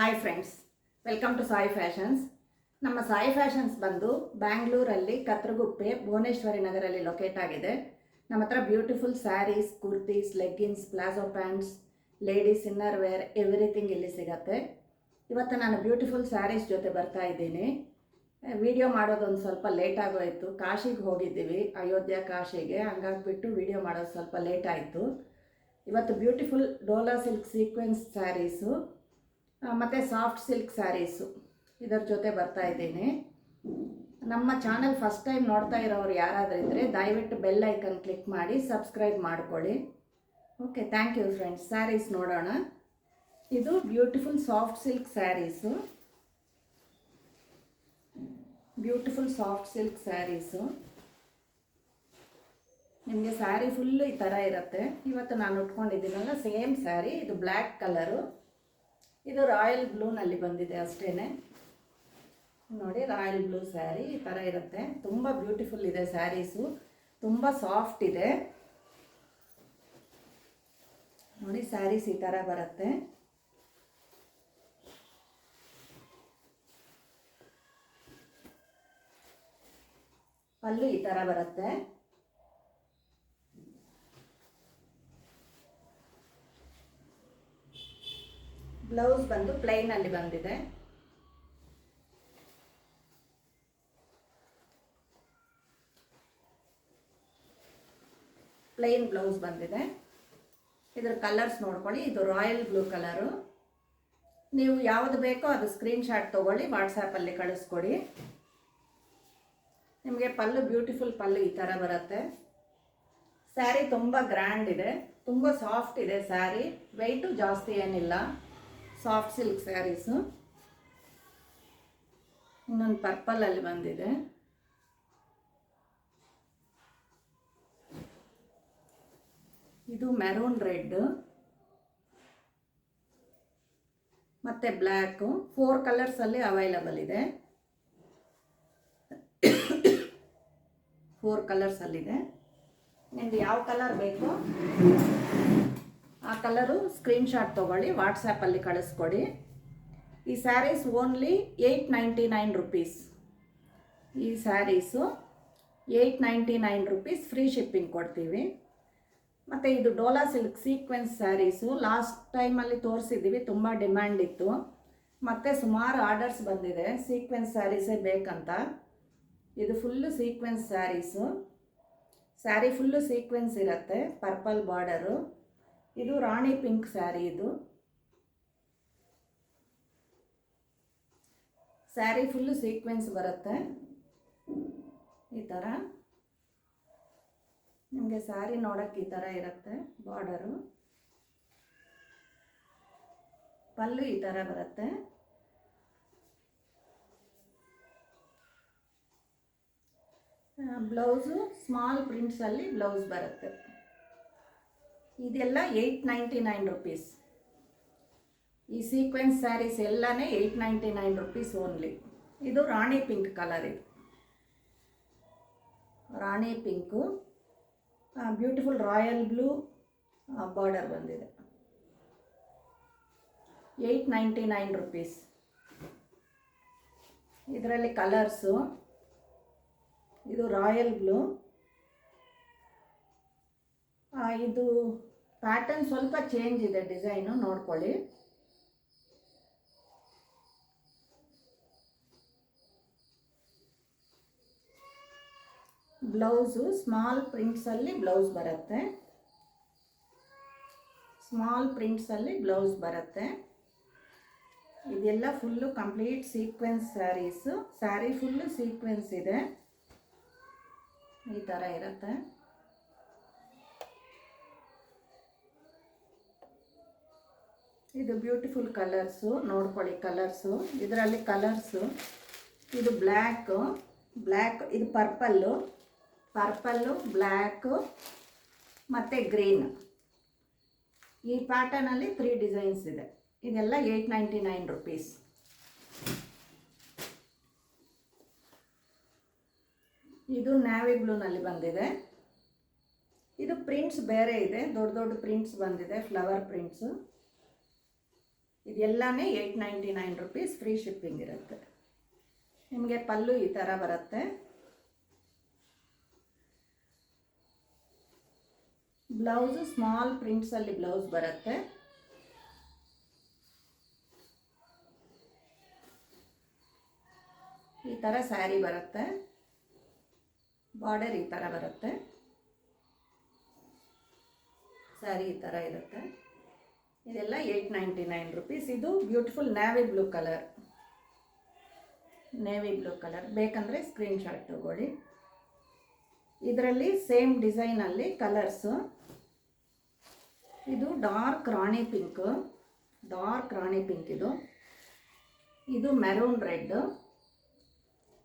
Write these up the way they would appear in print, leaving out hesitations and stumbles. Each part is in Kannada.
Hi friends, welcome to Sai fashions. ನಮ್ಮ ಸಾಯಿ ಫ್ಯಾಷನ್ಸ್ ಬಂದು ಬ್ಯಾಂಗ್ಳೂರಲ್ಲಿ ಕತ್ರಗುಪ್ಪೆ ಭುವನೇಶ್ವರಿ ನಗರಲ್ಲಿ ಲೊಕೇಟ್ ಆಗಿದೆ. ನಮ್ಮ ಹತ್ರ beautiful saris, kurtis, leggings, palazzo pants, ladies inner wear everything ಇಲ್ಲಿ ಸಿಗತ್ತೆ. ಇವತ್ತು ನಾನು ಬ್ಯೂಟಿಫುಲ್ ಸ್ಯಾರೀಸ್ ಜೊತೆ ಬರ್ತಾ ಇದ್ದೀನಿ. ವಿಡಿಯೋ ಮಾಡೋದೊಂದು ಸ್ವಲ್ಪ ಲೇಟ್ ಆಗೋಯಿತು. ಕಾಶಿಗೆ ಹೋಗಿದ್ದೀವಿ, ಅಯೋಧ್ಯ ಕಾಶಿಗೆ, ಹಂಗಾಗ್ಬಿಟ್ಟು ವಿಡಿಯೋ ಮಾಡೋದು ಸ್ವಲ್ಪ ಲೇಟ್ ಆಯಿತು. ಇವತ್ತು beautiful Dola silk sequence saris ಮತ್ತು ಸಾಫ್ಟ್ ಸಿಲ್ಕ್ ಸ್ಯಾರೀಸು ಇದರ ಜೊತೆ ಬರ್ತಾ ಇದ್ದೀನಿ. ನಮ್ಮ ಚಾನಲ್ ಫಸ್ಟ್ ಟೈಮ್ ನೋಡ್ತಾ ಇರೋರು ಯಾರಾದರೂ ಇದ್ದರೆ ದಯವಿಟ್ಟು ಬೆಲ್ ಐಕನ್ ಕ್ಲಿಕ್ ಮಾಡಿ ಸಬ್ಸ್ಕ್ರೈಬ್ ಮಾಡ್ಕೊಳ್ಳಿ. Okay, thank you friends. Saris ನೋಡೋಣ. ಇದು beautiful soft silk saris, beautiful soft silk saris. ನಿಮಗೆ ಸ್ಯಾರಿ ಫುಲ್ಲು ಈ ಥರ ಇರುತ್ತೆ. ಇವತ್ತು ನಾನು ಉಟ್ಕೊಂಡಿದ್ದೀನಲ್ಲ ಸೇಮ್ ಸ್ಯಾರಿ, ಇದು ಬ್ಲ್ಯಾಕ್ ಕಲರು. ಇದು ರಾಯಲ್ ಬ್ಲೂನಲ್ಲಿ ಬಂದಿದೆ ಅಷ್ಟೇ ನೋಡಿ. ರಾಯಲ್ ಬ್ಲೂ ಸ್ಯಾರಿ ಈ ಥರ ಇರುತ್ತೆ. ತುಂಬ ಬ್ಯೂಟಿಫುಲ್ ಇದೆ ಸ್ಯಾರೀಸು, ತುಂಬ ಸಾಫ್ಟ್ ಇದೆ ನೋಡಿ. ಸ್ಯಾರೀಸ್ ಈ ಥರ ಬರುತ್ತೆ. ಪಲ್ಲು ಈ ಥರ ಬರುತ್ತೆ. ಬ್ಲೌಸ್ ಬಂದು ಪ್ಲೈನಲ್ಲಿ ಬಂದಿದೆ. ಪ್ಲೈನ್ ಬ್ಲೌಸ್ ಬಂದಿದೆ. ಇದರ ಕಲರ್ಸ್ ನೋಡ್ಕೊಳ್ಳಿ. ಇದು ರಾಯಲ್ ಬ್ಲೂ ಕಲರು. ನೀವು ಯಾವುದು ಬೇಕೋ ಅದು ಸ್ಕ್ರೀನ್ಶಾಟ್ ತೊಗೊಳ್ಳಿ, ವಾಟ್ಸಾಪಲ್ಲಿ ಕಳಿಸ್ಕೊಡಿ. ನಿಮಗೆ ಪಲ್ಲು ಬ್ಯೂಟಿಫುಲ್ ಪಲ್ಲು ಈ ಥರ ಬರುತ್ತೆ. ಸ್ಯಾರಿ ತುಂಬ ಗ್ರ್ಯಾಂಡ್ ಇದೆ, ತುಂಬ ಸಾಫ್ಟ್ ಇದೆ ಸ್ಯಾರಿ. ವೆಯ್ಟು ಜಾಸ್ತಿ ಏನಿಲ್ಲ. Soft silk saris. ಇನ್ನೊಂದು ಪರ್ಪಲಲ್ಲಿ ಬಂದಿದೆ. ಇದು ಮೆರೂನ್ ರೆಡ್ ಮತ್ತು ಬ್ಲ್ಯಾಕು. 4 ಕಲರ್ಸಲ್ಲಿ ಅವೈಲಬಲ್ ಇದೆ. 4 ಕಲರ್ಸಲ್ಲಿದೆ. ನಿಮ್ಗೆ ಯಾವ ಕಲರ್ ಬೇಕು ಆ ಕಲರು ಸ್ಕ್ರೀನ್ಶಾಟ್ ತೊಗೊಳ್ಳಿ, ವಾಟ್ಸಾಪಲ್ಲಿ ಕಳಿಸ್ಕೊಡಿ. ಈ ಸ್ಯಾರೀಸ್ ಓನ್ಲಿ 899 ರುಪೀಸ್. ಈ ಸ್ಯಾರೀಸು 899 ರುಪೀಸ್, ಫ್ರೀ ಶಿಪ್ಪಿಂಗ್ ಕೊಡ್ತೀವಿ. ಮತ್ತು ಇದು Dhola silk sequence saris last ಟೈಮಲ್ಲಿ ತೋರಿಸಿದ್ದೀವಿ, ತುಂಬ ಡಿಮ್ಯಾಂಡ್ ಇತ್ತು. ಮತ್ತು ಸುಮಾರು ಆರ್ಡರ್ಸ್ ಬಂದಿದೆ ಸೀಕ್ವೆನ್ಸ್ ಸ್ಯಾರೀಸೇ ಬೇಕಂತ. ಇದು full sequins saris. Sari full sequins ಇರುತ್ತೆ, ಪರ್ಪಲ್ ಬಾರ್ಡರು. ಇದು ರಾಣಿ ಪಿಂಕ್ ಸ್ಯಾರಿ. ಇದು ಸ್ಯಾರಿ ಫುಲ್ಲು ಸೀಕ್ವೆನ್ಸ್ ಬರುತ್ತೆ ಈ ಥರ. ನಿಮಗೆ ಸ್ಯಾರಿ ನೋಡೋಕ್ಕೆ ಈ ಥರ ಇರುತ್ತೆ ಬಾರ್ಡರು. ಪಲ್ಲು ಈ ಥರ ಬರುತ್ತೆ. ಬ್ಲೌಸು ಸ್ಮಾಲ್ ಪ್ರಿಂಟ್ಸಲ್ಲಿ ಬ್ಲೌಸ್ ಬರುತ್ತೆ. ಇದೆಲ್ಲ 899 ರುಪೀಸ್. ಈ ಸೀಕ್ವೆನ್ಸ್ ಸ್ಯಾರೀಸ್ ಎಲ್ಲನೇ 899 ರುಪೀಸ್ ಓನ್ಲಿ. ಇದು ರಾಣಿ ಪಿಂಕ್ ಕಲರ್. ಇದು rani pink, beautiful royal blue border ಬಂದಿದೆ. 899 ರುಪೀಸ್. ಇದರಲ್ಲಿ ಕಲರ್ಸು, ಇದು ರಾಯಲ್ ಬ್ಲೂ. ಇದು ಪ್ಯಾಟರ್ನ್ ಸ್ವಲ್ಪ ಚೇಂಜ್ ಇದೆ, ಡಿಸೈನು ನೋಡ್ಕೊಳ್ಳಿ. ಬ್ಲೌಸು ಸ್ಮಾಲ್ ಪ್ರಿಂಟ್ಸಲ್ಲಿ ಬ್ಲೌಸ್ ಬರುತ್ತೆ. ಸ್ಮಾಲ್ ಪ್ರಿಂಟ್ಸಲ್ಲಿ ಬ್ಲೌಸ್ ಬರುತ್ತೆ. ಇದೆಲ್ಲ full complete sequence saris. Sari full sequence ಇದೆ, ಈ ಥರ ಇರುತ್ತೆ. ಇದು ಬ್ಯೂಟಿಫುಲ್ ಕಲರ್ಸು ನೋಡ್ಕೊಳ್ಳಿ. ಕಲರ್ಸು ಇದರಲ್ಲಿ ಕಲರ್ಸು, ಇದು ಬ್ಲ್ಯಾಕು, ಇದು ಪರ್ಪಲ್ಲು, ಬ್ಲ್ಯಾಕು ಮತ್ತು ಗ್ರೀನ್. ಈ ಪ್ಯಾಟರ್ನಲ್ಲಿ 3 ಡಿಸೈನ್ಸ್ ಇದೆ. ಇದೆಲ್ಲ 899 ರುಪೀಸ್. ಇದು ನ್ಯಾವಿ ಬ್ಲೂನಲ್ಲಿ ಬಂದಿದೆ. ಇದು ಪ್ರಿಂಟ್ಸ್ ಬೇರೆ ಇದೆ, ದೊಡ್ಡ ದೊಡ್ಡ ಪ್ರಿಂಟ್ಸ್ ಬಂದಿದೆ, ಫ್ಲವರ್ ಪ್ರಿಂಟ್ಸು. ಇದೆಲ್ಲನೇ 899 ರುಪೀಸ್, ಫ್ರೀ ಶಿಪ್ಪಿಂಗ್ ಇರುತ್ತೆ. ನಿಮಗೆ ಪಲ್ಲು ಈ ಥರ ಬರುತ್ತೆ. ಬ್ಲೌಸು ಸ್ಮಾಲ್ ಪ್ರಿಂಟ್ಸಲ್ಲಿ ಬ್ಲೌಸ್ ಬರುತ್ತೆ. ಈ ಥರ ಸ್ಯಾರಿ ಬರುತ್ತೆ. ಬಾರ್ಡರ್ ಈ ಥರ ಬರುತ್ತೆ. ಸ್ಯಾರಿ ಈ ಥರ ಇರುತ್ತೆ. ಇದೆಲ್ಲ 899 ರುಪೀಸ್. ಇದು beautiful navy blue colour. Navy blue colour ಬೇಕಂದರೆ ಸ್ಕ್ರೀನ್ಶಾಟ್ ತಗೊಳ್ಳಿ. ಇದರಲ್ಲಿ ಸೇಮ್ ಡಿಸೈನಲ್ಲಿ ಕಲರ್ಸು. ಇದು dark rani pink, dark rani pink. ಇದು maroon red,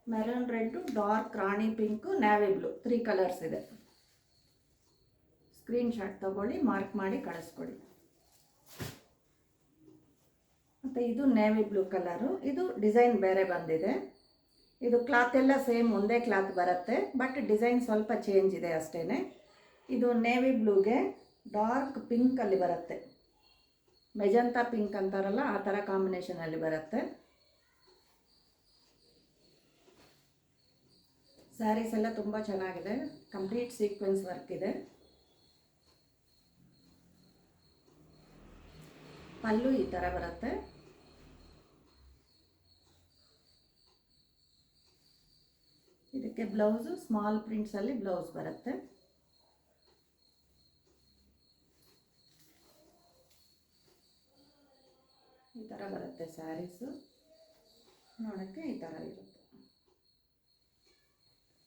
maroon red, dark rani pink, navy blue, 3 colours ಇದೆ. ಸ್ಕ್ರೀನ್ಶಾಟ್ ತಗೊಳ್ಳಿ, ಮಾರ್ಕ್ ಮಾಡಿ ಕಳಿಸ್ಕೊಡಿ. ಮತ್ತು ಇದು ನೇವಿ ಬ್ಲೂ ಕಲರು. ಇದು ಡಿಸೈನ್ ಬೇರೆ ಬಂದಿದೆ. ಇದು ಕ್ಲಾತ್ ಎಲ್ಲ ಸೇಮ್ ಒಂದೇ ಕ್ಲಾತ್ ಬರುತ್ತೆ, ಬಟ್ ಡಿಸೈನ್ ಸ್ವಲ್ಪ ಚೇಂಜ್ ಇದೆ ಅಷ್ಟೇ. ಇದು ನೇವಿ ಬ್ಲೂಗೆ ಡಾರ್ಕ್ ಪಿಂಕಲ್ಲಿ ಬರುತ್ತೆ. ಮೆಜಂತಾ ಪಿಂಕ್ ಅಂತಾರಲ್ಲ, ಆ ಥರ ಕಾಂಬಿನೇಷನಲ್ಲಿ ಬರುತ್ತೆ. ಸ್ಯಾರೀಸ್ ಎಲ್ಲ ತುಂಬ ಚೆನ್ನಾಗಿದೆ. ಕಂಪ್ಲೀಟ್ ಸೀಕ್ವೆನ್ಸ್ ವರ್ಕ್ ಇದೆ. ಪಲ್ಲು ಈ ಥರ ಬರುತ್ತೆ. ಇದಕ್ಕೆ ಬ್ಲೌಸು ಸ್ಮಾಲ್ ಪ್ರಿಂಟ್ಸಲ್ಲಿ ಬ್ಲೌಸ್ ಬರುತ್ತೆ. ಈ ಥರ ಬರುತ್ತೆ ಸ್ಯಾರೀಸು. ನೋಡೋಕ್ಕೆ ಈ ಥರ ಇರುತ್ತೆ.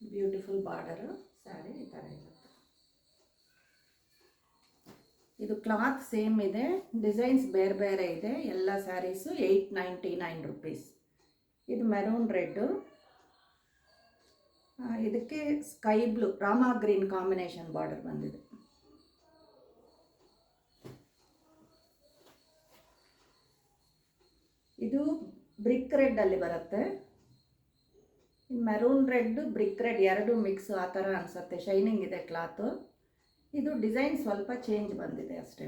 ಬ್ಯೂಟಿಫುಲ್ ಬಾರ್ಡರು ಸ್ಯಾರಿ ಈ ಥರ ಇರುತ್ತೆ. ಇದು ಕ್ಲಾತ್ ಸೇಮ್ ಇದೆ, ಡಿಸೈನ್ಸ್ ಬೇರೆ ಬೇರೆ ಇದೆ. ಎಲ್ಲ ಸ್ಯಾರೀಸು 899 ರುಪೀಸ್. ಇದು ಮೆರೂನ್ ರೆಡ್ಡು, ಇದಕ್ಕೆ sky blue Rama green combination border ಬಂದಿದೆ. ಇದು ಬ್ರಿಕ್ ರೆಡ್ಡಲ್ಲಿ ಬರುತ್ತೆ. ಮೆರೂನ್ ರೆಡ್ಡು ಬ್ರಿಕ್ ರೆಡ್ ಎರಡು ಮಿಕ್ಸ್ ಆ ಥರ ಅನಿಸುತ್ತೆ. ಶೈನಿಂಗ್ ಇದೆ ಕ್ಲಾತು. ಇದು ಡಿಸೈನ್ ಸ್ವಲ್ಪ ಚೇಂಜ್ ಬಂದಿದೆ ಅಷ್ಟೇ.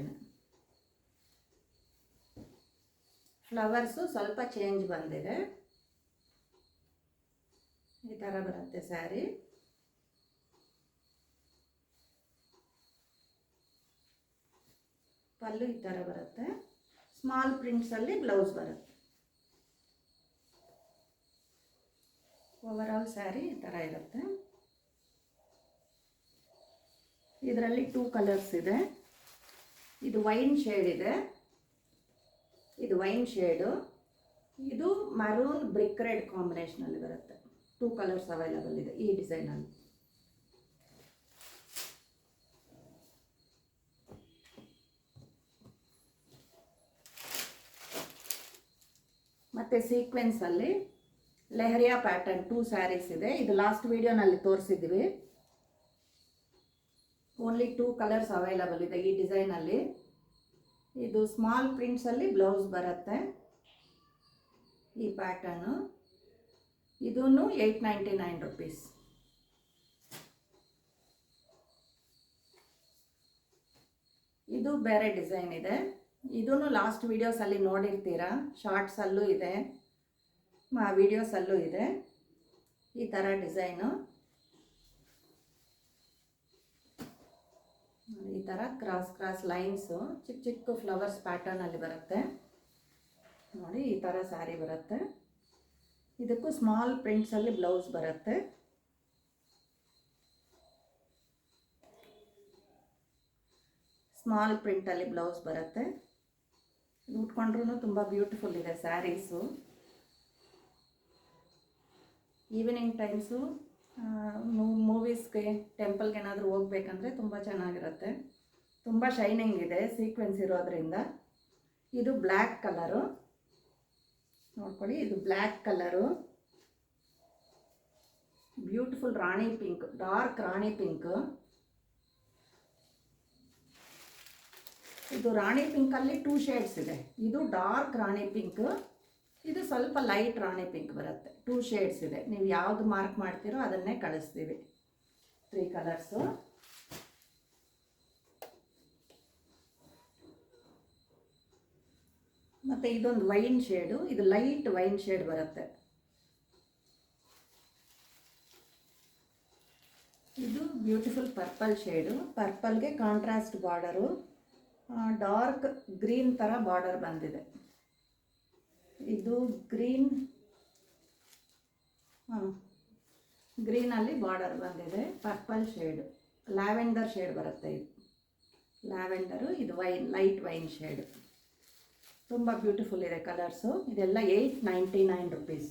ಫ್ಲವರ್ಸು ಸ್ವಲ್ಪ ಚೇಂಜ್ ಬಂದಿದೆ. ಈ ಥರ ಬರುತ್ತೆ ಸ್ಯಾರಿ. ಪಲ್ಲು ಈ ಥರ ಬರುತ್ತೆ. ಸ್ಮಾಲ್ ಪ್ರಿಂಟ್ಸಲ್ಲಿ ಬ್ಲೌಸ್ ಬರುತ್ತೆ. ಓವರಾಲ್ ಸ್ಯಾರಿ ಈ ಥರ ಇರುತ್ತೆ. ಇದರಲ್ಲಿ 2 ಕಲರ್ಸ್ ಇದೆ. ಇದು ವೈನ್ ಶೇಡ್ ಇದೆ, ಇದು ವೈನ್ ಶೇಡು. ಇದು ಮರೂನ್ ಬ್ರಿಕ್ ರೆಡ್ ಕಾಂಬಿನೇಷನಲ್ಲಿ ಬರುತ್ತೆ. 2 ಕಲರ್ಸ್ ಅವೈಲಬಲ್ ಇದೆ ಈ ಡಿಸೈನಲ್ಲಿ. ಮತ್ತು ಸೀಕ್ವೆನ್ಸಲ್ಲಿ ಲೆಹರಿಯಾ ಪ್ಯಾಟರ್ನ್ 2 ಸ್ಯಾರೀಸ್ ಇದೆ. ಇದು ಲಾಸ್ಟ್ ವಿಡಿಯೋನಲ್ಲಿ ತೋರಿಸಿದ್ವಿ. ಓನ್ಲಿ 2 ಕಲರ್ಸ್ ಅವೈಲಬಲ್ ಇದೆ ಈ ಡಿಸೈನಲ್ಲಿ. ಇದು ಸ್ಮಾಲ್ ಪ್ರಿಂಟ್ಸಲ್ಲಿ ಬ್ಲೌಸ್ ಬರುತ್ತೆ. ಈ ಪ್ಯಾಟರ್ನು ಇದೂ 899 ರುಪೀಸ್. ಇದು ಬೇರೆ ಡಿಸೈನ್ ಇದೆ. ಇದೂ ಲಾಸ್ಟ್ ವೀಡಿಯೋಸಲ್ಲಿ ನೋಡಿರ್ತೀರ. ಶಾರ್ಟ್ಸಲ್ಲೂ ಇದೆ, ವೀಡಿಯೋಸಲ್ಲೂ ಇದೆ. ಈ ಥರ ಡಿಸೈನು, ಈ ಥರ ಕ್ರಾಸ್ ಕ್ರಾಸ್ ಲೈನ್ಸು, ಚಿಕ್ಕ ಚಿಕ್ಕ ಫ್ಲವರ್ಸ್ ಪ್ಯಾಟರ್ನಲ್ಲಿ ಬರುತ್ತೆ ನೋಡಿ. ಈ ಥರ ಸ್ಯಾರಿ ಬರುತ್ತೆ. ಇದಕ್ಕೂ ಸ್ಮಾಲ್ ಪ್ರಿಂಟ್ಸಲ್ಲಿ ಬ್ಲೌಸ್ ಬರುತ್ತೆ. ಸ್ಮಾಲ್ ಪ್ರಿಂಟಲ್ಲಿ ಬ್ಲೌಸ್ ಬರುತ್ತೆ. ಉಟ್ಕೊಂಡ್ರೂ ತುಂಬ ಬ್ಯೂಟಿಫುಲ್ ಇದೆ ಸ್ಯಾರೀಸು. ಈವ್ನಿಂಗ್ ಟೈಮ್ಸು ಮೂವೀಸ್ಗೆ, ಟೆಂಪಲ್ಗೆ ಏನಾದರೂ ಹೋಗ್ಬೇಕಂದ್ರೆ ತುಂಬ ಚೆನ್ನಾಗಿರುತ್ತೆ. ತುಂಬ ಶೈನಿಂಗ್ ಇದೆ ಸೀಕ್ವೆನ್ಸ್ ಇರೋದ್ರಿಂದ. ಇದು ಬ್ಲ್ಯಾಕ್ ಕಲರು ನೋಡ್ಕೊಳ್ಳಿ. ಇದು ಬ್ಲ್ಯಾಕ್ ಕಲರು, ಬ್ಯೂಟಿಫುಲ್ ರಾಣಿ ಪಿಂಕ್, ಡಾರ್ಕ್ ರಾಣಿ ಪಿಂಕ್. ಇದು ರಾಣಿ ಪಿಂಕಲ್ಲಿ 2 ಶೇಡ್ಸ್ ಇದೆ. ಇದು ಡಾರ್ಕ್ ರಾಣಿ ಪಿಂಕ್, ಇದು ಸ್ವಲ್ಪ ಲೈಟ್ ರಾಣಿ ಪಿಂಕ್ ಬರುತ್ತೆ. 2 ಶೇಡ್ಸ್ ಇದೆ. ನೀವು ಯಾವುದು ಮಾರ್ಕ್ ಮಾಡ್ತೀರೋ ಅದನ್ನೇ ಕಳಿಸ್ತೀವಿ. 3 ಕಲರ್ಸು. ಮತ್ತು ಇದೊಂದು ವೈನ್ ಶೇಡು, ಇದು ಲೈಟ್ ವೈನ್ ಶೇಡ್ ಬರುತ್ತೆ. ಇದು ಬ್ಯೂಟಿಫುಲ್ ಪರ್ಪಲ್ ಶೇಡು, ಪರ್ಪಲ್ಗೆ ಕಾಂಟ್ರಾಸ್ಟ್ ಬಾರ್ಡರು, ಡಾರ್ಕ್ ಗ್ರೀನ್ ಥರ ಬಾರ್ಡರ್ ಬಂದಿದೆ. ಇದು ಗ್ರೀನ್, ಗ್ರೀನಲ್ಲಿ ಬಾರ್ಡರ್ ಬಂದಿದೆ. ಪರ್ಪಲ್ ಶೇಡು, ಲ್ಯಾವೆಂಡರ್ ಶೇಡ್ ಬರುತ್ತೆ. ಇದು ಲ್ಯಾವೆಂಡರು, ಇದು ವೈನ್, ಲೈಟ್ ವೈನ್ ಶೇಡು. ತುಂಬ ಬ್ಯೂಟಿಫುಲ್ ಇದೆ ಕಲರ್ಸು. ಇದೆಲ್ಲ 899 ರುಪೀಸ್.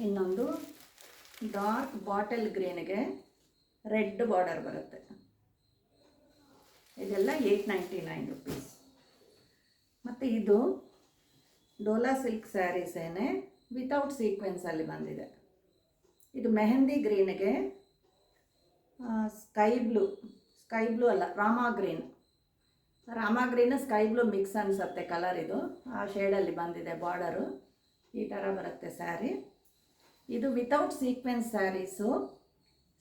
ಇನ್ನೊಂದು ಡಾರ್ಕ್ ಬಾಟಲ್ ಗ್ರೀನ್ಗೆ ರೆಡ್ ಬಾರ್ಡರ್ ಬರುತ್ತೆ. ಇದೆಲ್ಲ 899 ರುಪೀಸ್. ಮತ್ತು ಇದು ಡೋಲಾ ಸಿಲ್ಕ್ ಸ್ಯಾರೀಸೇನೆ ವಿತೌಟ್ ಸೀಕ್ವೆನ್ಸಲ್ಲಿ ಬಂದಿದೆ. ಇದು ಮೆಹಂದಿ ಗ್ರೀನ್ಗೆ ಸ್ಕೈ ಬ್ಲೂ ಅಲ್ಲ, Rama green sky blue mix ಅನಿಸುತ್ತೆ ಕಲರ್. ಇದು ಆ ಶೇಡಲ್ಲಿ ಬಂದಿದೆ ಬಾರ್ಡರು. ಈ ಥರ ಬರುತ್ತೆ ಸ್ಯಾರಿ. ಇದು ವಿತೌಟ್ ಸೀಕ್ವೆನ್ಸ್ ಸ್ಯಾರೀಸು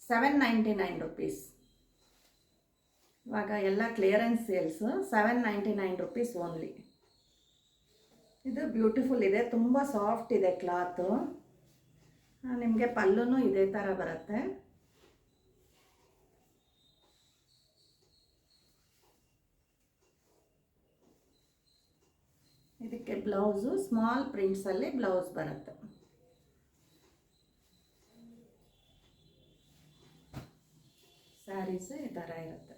799 ರುಪೀಸ್. ಇವಾಗ ಎಲ್ಲ ಕ್ಲಿಯರೆನ್ಸ್ ಸೇಲ್ಸು 799 ರುಪೀಸ್ ಓನ್ಲಿ. ಇದು ಬ್ಯೂಟಿಫುಲ್ ಇದೆ, ತುಂಬ ಸಾಫ್ಟ್ ಇದೆ ಕ್ಲಾತು. ನಿಮಗೆ ಪಲ್ಲುನೂ ಇದೇ ಥರ ಬರುತ್ತೆ. ಇದಕ್ಕೆ ಬ್ಲೌಸು ಸ್ಮಾಲ್ ಪ್ರಿಂಟ್ಸಲ್ಲಿ ಬ್ಲೌಸ್ ಬರುತ್ತೆ. ಸ್ಯಾರೀಸು ಈ ಥರ ಇರುತ್ತೆ,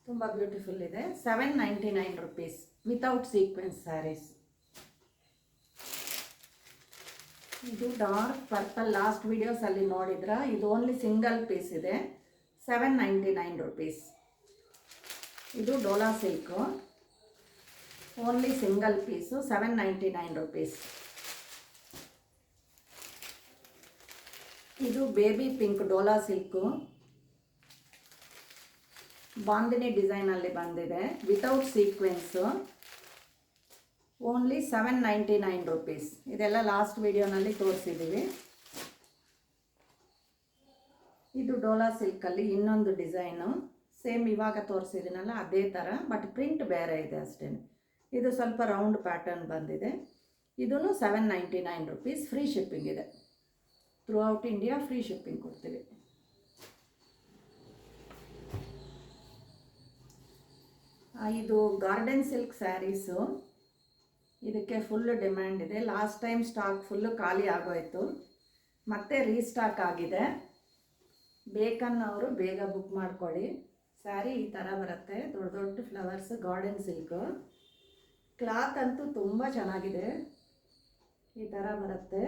ತುಂಬ ಬ್ಯೂಟಿಫುಲ್ ಇದೆ. 799 ರುಪೀಸ್ ವಿತೌಟ್ ಸೀಕ್ವೆನ್ಸ್ ಸ್ಯಾರೀಸ್. ಇದು ಡಾರ್ಕ್ ಪರ್ಪಲ್, ಲಾಸ್ಟ್ ವಿಡಿಯೋಸಲ್ಲಿ ನೋಡಿದ್ರ. ಇದು ಓನ್ಲಿ ಸಿಂಗಲ್ ಪೀಸ್ ಇದೆ, 799 ರುಪೀಸ್. ಇದು Dola silk, only single piece 799 rupees. ಇದು baby pink Dola silk, bandhani ಡಿಸೈನಲ್ಲಿ ಬಂದಿದೆ, ವಿತೌಟ್ ಸೀಕ್ವೆನ್ಸು, ಓನ್ಲಿ 799 ರುಪೀಸ್. ಇದೆಲ್ಲ ಲಾಸ್ಟ್ ವಿಡಿಯೋನಲ್ಲಿ ತೋರಿಸಿದ್ದೀವಿ. ಇದು ಡೋಲಾ ಸಿಲ್ಕಲ್ಲಿ ಇನ್ನೊಂದು ಡಿಸೈನು, ಸೇಮ್ ಇವಾಗ ತೋರಿಸಿದ್ದೀನಲ್ಲ ಅದೇ ಥರ, ಬಟ್ ಪ್ರಿಂಟ್ ಬೇರೆ ಇದೆ ಅಷ್ಟೇ. ಇದು ಸ್ವಲ್ಪ ರೌಂಡ್ ಪ್ಯಾಟರ್ನ್ ಬಂದಿದೆ. ಇದೂ 799 ರುಪೀಸ್. ಫ್ರೀ ಶಿಪ್ಪಿಂಗ್ ಇದೆ, through out India free shipping ಕೊಡ್ತೀವಿ. ಇದು ಗಾರ್ಡನ್ ಸಿಲ್ಕ್ ಸ್ಯಾರೀಸು, ಇದಕ್ಕೆ ಫುಲ್ ಡಿಮ್ಯಾಂಡ್ ಇದೆ. ಲಾಸ್ಟ್ ಟೈಮ್ ಸ್ಟಾಕ್ ಫುಲ್ಲು ಖಾಲಿ ಆಗೋಯಿತು, ಮತ್ತೆ ರೀಸ್ಟಾಕ್ ಆಗಿದೆ. ಬೇಕನ್ನೋರು ಬೇಗ ಬುಕ್ ಮಾಡ್ಕೊಳ್ಳಿ. ಸ್ಯಾರಿ ಈ ಥರ ಬರುತ್ತೆ, ದೊಡ್ಡ ದೊಡ್ಡ ಫ್ಲವರ್ಸ್, ಗಾರ್ಡನ್ ಸಿಲ್ಕು. ಕ್ಲಾತ್ ಅಂತೂ ತುಂಬ ಚೆನ್ನಾಗಿದೆ. ಈ ಥರ ಬರುತ್ತೆ,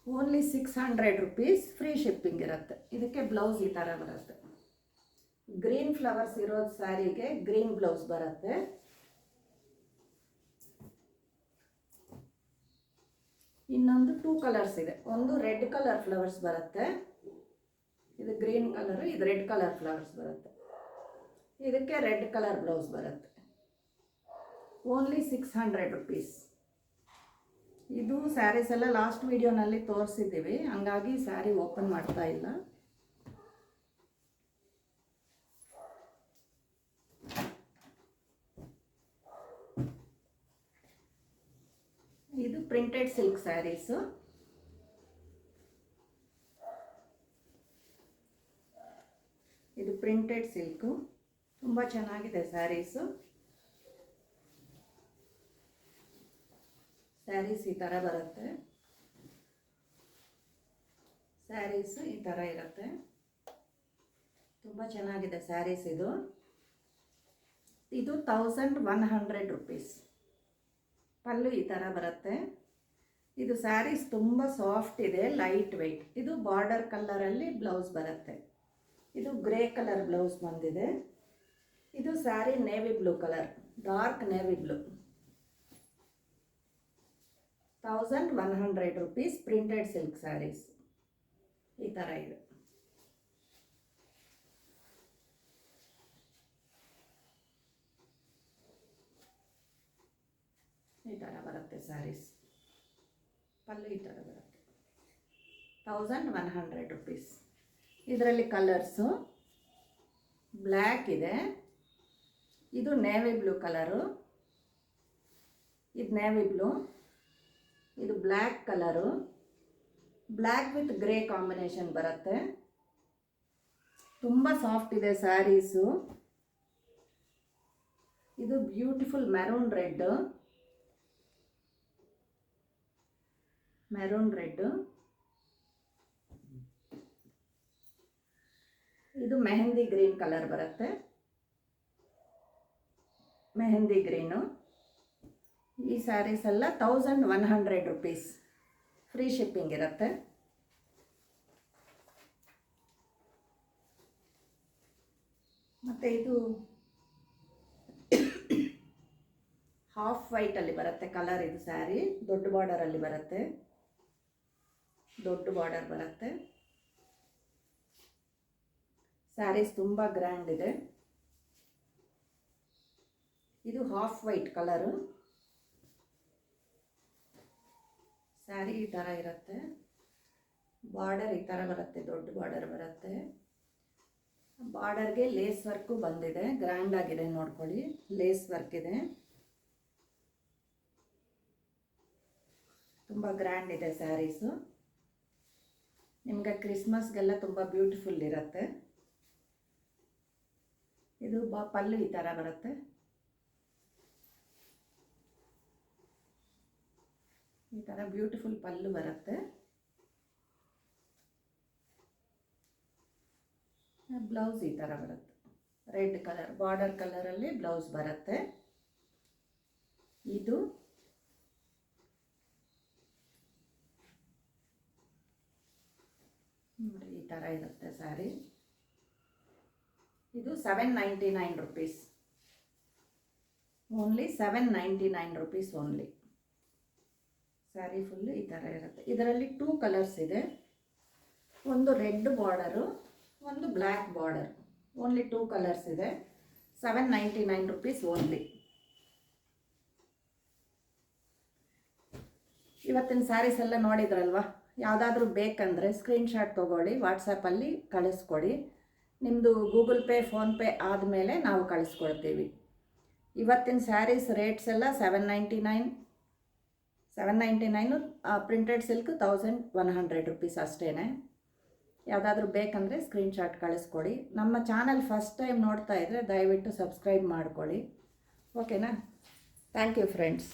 ಓನ್ಲಿ 600 ರುಪೀಸ್. ಫ್ರೀ ಶಿಪ್ಪಿಂಗ್ ಇರುತ್ತೆ. ಇದಕ್ಕೆ ಬ್ಲೌಸ್ ಈ ಥರ ಬರುತ್ತೆ. ಗ್ರೀನ್ ಫ್ಲವರ್ಸ್ ಇರೋದು ಸ್ಯಾರಿಗೆ ಗ್ರೀನ್ ಬ್ಲೌಸ್ ಬರುತ್ತೆ. ಇನ್ನೊಂದು 2 ಕಲರ್ಸ್ ಇದೆ. ಒಂದು ರೆಡ್ ಕಲರ್ ಫ್ಲವರ್ಸ್ ಬರುತ್ತೆ, ಇದು ಗ್ರೀನ್ ಕಲರು, ಇದು ರೆಡ್ ಕಲರ್ ಫ್ಲವರ್ಸ್ ಬರುತ್ತೆ. ಇದಕ್ಕೆ ರೆಡ್ ಕಲರ್ ಬ್ಲೌಸ್ ಬರುತ್ತೆ. Only 600 rupees. ಇದು ಸ್ಯಾರೀಸ್ ಎಲ್ಲ ಲಾಸ್ಟ್ ವಿಡಿಯೋನಲ್ಲಿ ತೋರಿಸಿದ್ದೀವಿ, ಹಂಗಾಗಿ ಸ್ಯಾರಿ ಓಪನ್ ಮಾಡ್ತಾ ಇಲ್ಲ. ಇದು ಪ್ರಿಂಟೆಡ್ ಸಿಲ್ಕ್ ಸ್ಯಾರೀಸು. ಇದು ಪ್ರಿಂಟೆಡ್ ಸಿಲ್ಕು, ತುಂಬ ಚೆನ್ನಾಗಿದೆ ಸ್ಯಾರೀಸು. ಸ್ಯಾರೀಸ್ ಈ ಥರ ಬರುತ್ತೆ. ಸ್ಯಾರೀಸು ಈ ಥರ ಇರುತ್ತೆ, ತುಂಬ ಚೆನ್ನಾಗಿದೆ ಸ್ಯಾರೀಸ್. ಇದು 1100 ರುಪೀಸ್. ಪಲ್ಲು ಈ ಥರ ಬರುತ್ತೆ. ಇದು ಸ್ಯಾರೀಸ್ ತುಂಬ ಸಾಫ್ಟ್ ಇದೆ, ಲೈಟ್ ವೆಯ್ಟ್. ಇದು ಬಾರ್ಡರ್ ಕಲರಲ್ಲಿ ಬ್ಲೌಸ್ ಬರುತ್ತೆ. ಇದು ಗ್ರೇ ಕಲರ್ ಬ್ಲೌಸ್ ಬಂದಿದೆ. ಇದು sari navy blue colour, dark navy blue. 1100 rupees. Printed silk saris ಈ ಥರ ಇದೆ. ಈ ಥರ ಬರುತ್ತೆ ಸ್ಯಾರೀಸ್. ಪಲ್ಲು ಈ ಥರ ಬರುತ್ತೆ. 1100 ರುಪೀಸ್. ಇದರಲ್ಲಿ ಕಲರ್ಸು ಬ್ಲ್ಯಾಕ್ ಇದೆ, ಇದು ನೇವಿ ಬ್ಲೂ ಕಲರು, ಇದು ನೇವಿ ಬ್ಲೂ, ಇದು black colour, black with grey combination ಬರುತ್ತೆ. ತುಂಬ ಸಾಫ್ಟ್ ಇದೆ ಸ್ಯಾರೀಸು. ಇದು ಬ್ಯೂಟಿಫುಲ್ ಮೆರೂನ್ ರೆಡ್, ಇದು ಮೆಹಂದಿ ಗ್ರೀನ್ ಕಲರ್ ಬರುತ್ತೆ, ಮೆಹಂದಿ ಗ್ರೀನು. ಈ ಸ್ಯಾರೀಸ್ ಎಲ್ಲ 1100 rupees, ಫ್ರೀ ಶಿಪ್ಪಿಂಗ್ ಇರುತ್ತೆ. ಮತ್ತು ಇದು ಹಾಫ್ ವೈಟಲ್ಲಿ ಬರುತ್ತೆ ಕಲರ್. ಇದು ಸ್ಯಾರಿ ದೊಡ್ಡ ಬಾರ್ಡರಲ್ಲಿ ಬರುತ್ತೆ, ದೊಡ್ಡ ಬಾರ್ಡರ್ ಬರುತ್ತೆ. ಸ್ಯಾರೀಸ್ ತುಂಬ ಗ್ರ್ಯಾಂಡ್ ಇದೆ. ಇದು ಹಾಫ್ ವೈಟ್ ಕಲರು. ಸ್ಯಾರಿ ಈ ಥರ ಇರುತ್ತೆ, ಬಾರ್ಡರ್ ಈ ಥರ ಬರುತ್ತೆ, ದೊಡ್ಡ ಬಾರ್ಡರ್ ಬರುತ್ತೆ. ಬಾರ್ಡರ್ಗೆ ಲೇಸ್ ವರ್ಕು ಬಂದಿದೆ, ಗ್ರ್ಯಾಂಡ್ ಆಗಿದೆ ನೋಡ್ಕೊಳ್ಳಿ, ಲೇಸ್ ವರ್ಕ್ ಇದೆ, ತುಂಬ ಗ್ರ್ಯಾಂಡ್ ಇದೆ ಸ್ಯಾರೀಸು. ನಿಮಗೆ ಕ್ರಿಸ್ಮಸ್ಗೆಲ್ಲ ತುಂಬ ಬ್ಯೂಟಿಫುಲ್ ಇರುತ್ತೆ. ಇದು ಪಲ್ಲು ಈ ಥರ ಬರುತ್ತೆ, ಈ ಥರ ಬ್ಯೂಟಿಫುಲ್ ಪಲ್ಲು ಬರುತ್ತೆ. ಬ್ಲೌಸ್ ಈ ಥರ ಬರುತ್ತೆ, ರೆಡ್ ಕಲರ್ ಬಾರ್ಡರ್ ಕಲರಲ್ಲಿ ಬ್ಲೌಸ್ ಬರುತ್ತೆ. ಇದು ನೋಡಿ ಈ ಥರ ಇರುತ್ತೆ ಸ್ಯಾರಿ. ಇದು 799 rupees, only 799 rupees only. Sari full ಈ ಥರ ಇರುತ್ತೆ. ಇದರಲ್ಲಿ 2 ಕಲರ್ಸ್ ಇದೆ, ಒಂದು ರೆಡ್ ಬಾರ್ಡರು, ಒಂದು ಬ್ಲ್ಯಾಕ್ ಬಾರ್ಡರ್. ಓನ್ಲಿ 2 ಕಲರ್ಸ್ ಇದೆ, 799 rupees ಓನ್ಲಿ. ಇವತ್ತಿನ ಸ್ಯಾರೀಸ್ ಎಲ್ಲ ನೋಡಿದ್ರಲ್ವ, ಯಾವುದಾದ್ರೂ ಬೇಕಂದರೆ ಸ್ಕ್ರೀನ್ಶಾಟ್ ತೊಗೊಳ್ಳಿ, ವಾಟ್ಸಪ್ಪಲ್ಲಿ ಕಳಿಸ್ಕೊಡಿ. ನಿಮ್ಮದು ಗೂಗಲ್ ಪೇ ಫೋನ್ಪೇ ಆದಮೇಲೆ ನಾವು ಕಳಿಸ್ಕೊಡ್ತೀವಿ. ಇವತ್ತಿನ ಸ್ಯಾರೀಸ್ ರೇಟ್ಸ್ ಎಲ್ಲ 799 ಪ್ರಿಂಟೆಡ್ ಸಿಲ್ಕ್ 1100 rupees ಅಷ್ಟೇ. ಯಾವುದಾದ್ರೂ ಬೇಕಂದರೆ ಸ್ಕ್ರೀನ್ಶಾಟ್ ಕಳಿಸ್ಕೊಡಿ. ನಮ್ಮ ಚಾನಲ್ ಫಸ್ಟ್ ಟೈಮ್ ನೋಡ್ತಾ ಇದ್ದರೆ ದಯವಿಟ್ಟು ಸಬ್ಸ್ಕ್ರೈಬ್ ಮಾಡ್ಕೊಳ್ಳಿ, ಓಕೆನಾ? Thank you friends.